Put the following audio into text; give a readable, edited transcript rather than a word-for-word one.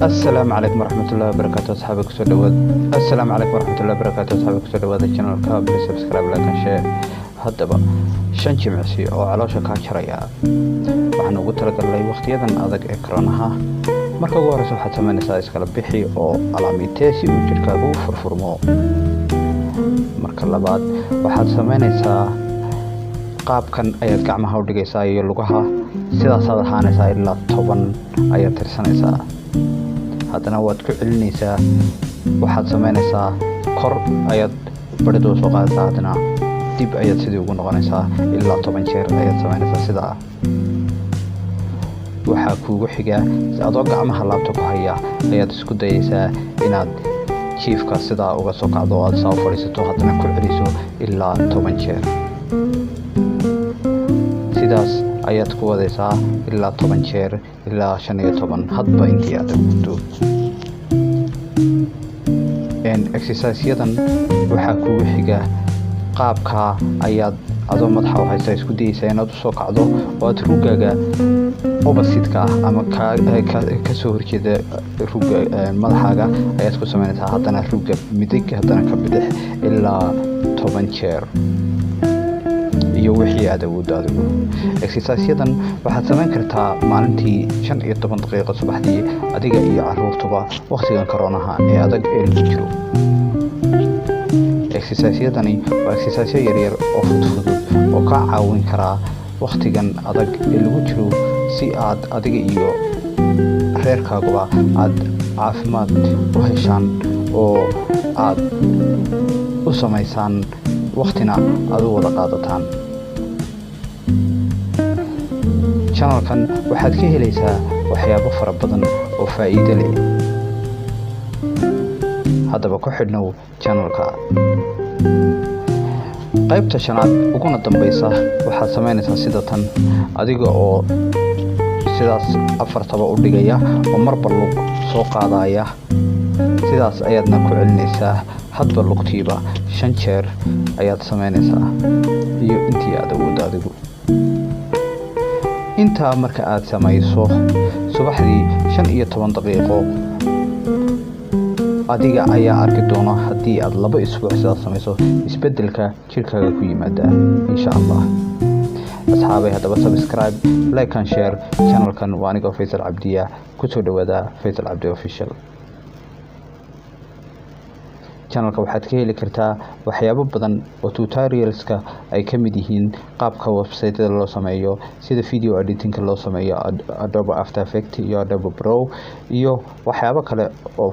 السلام عليكم ورحمة الله وبركاته أصحابي كسر دواد. السلام عليكم ورحمة الله وبركاته أصحابي كسر دواد القناة كابل سبسكرايب لايك شير هذا بقى شن جمعسي أو علاشة كاشرية وحنا قلت لك اللي وقت يدن أذك إكرانها مركب ورث واحد ثمانية سايس كلا بحي أو علامة تاسي وجرك أبو فرفرمو مركب لبعض واحد ثمانية سا qaab kan ayaad gacmaha u dhigaysaa iyo lugaha sidaas aad ahaanaysaa ilaa 10 ayaad tirsanaysaa haddana waad ku celinaysaa waxaad samaynaysaa kor ayaad badhido soo qaadaysaa haddana dib ayaad sidii ugu noqonaysaa ilaa 10 jeer ayaad samaynaysaa sidaa waxaa kuugu xiga adoo gacmaha laabta ku haya ayaad isku dayaysaa inaad jiifka sidaa uga soo kacdo oo aad saa u fadhiisato haddana ku celiso ilaa 10 jeer sidaas ayaad ku wadaysaa ilaa 10 jeer ilaa 15 hadba intii aad gudto exercise-yadan waxaa kugu xiga qaabka ayaad adoo madaxa u haysta isku dayaysaa inaad u soo kacdo oo aad rugaaga opposite-ka ama ka soo horjeeda ruga madaxaaga ayaad ku samaynaysaa haddana ruga midig haddana ka bidix ilaa 10 jeer iyo wixii aad awooddo adigu exercise-yadan waxaad samayn kartaa maalintii 15 daqiiqo subaxdii adiga iyo carruurtuba waqtigan koronaha ee adag ee lagu jiro exercise-yadani waa exercise yaryar oo fudud oo ka caawin kara waqtigan adag ee lagu jiro si aad adiga iyo reerkaaguba aad caafimaad u heshaan oo aad u samaysaan waqtina aad u wada qaadataan channelkan waxaad ka helaysaa waxyaabo fara badan oo faa'iido leh haddaba ku xidhnow channelka qaybta shanaad uguna dambaysa waxaad samaynaysaa sida tan adiga oo sidaas afartaba u dhigaya oo marba lug soo qaadaya sidaas ayaadna ku celinaysaa hadba lugtiiba 5 jeer ayaad samaynaysaa iyo intii aad awooddo adigu intaa marka aad samayso subaxdii 15 daqiiqo adiga ayaa arki doona haddii aad 2 isbuuc sidaas samayso isbeddelka jirkaaga ku yimaada insha Allah asxaabay haddaba subscribe like and share channelkan waa aniga Faysal Cabdiya ku soo dhawaada Faysal Cabdi official channelka waxaad ka heli kartaa waxyaabo badan oo tutorialska ay ka mid yihiin qaabka website-da loo sameeyo sida video editing loo sameeyo Adobe After Effects iyo Adobe Pro iyo waxyaabo kale oo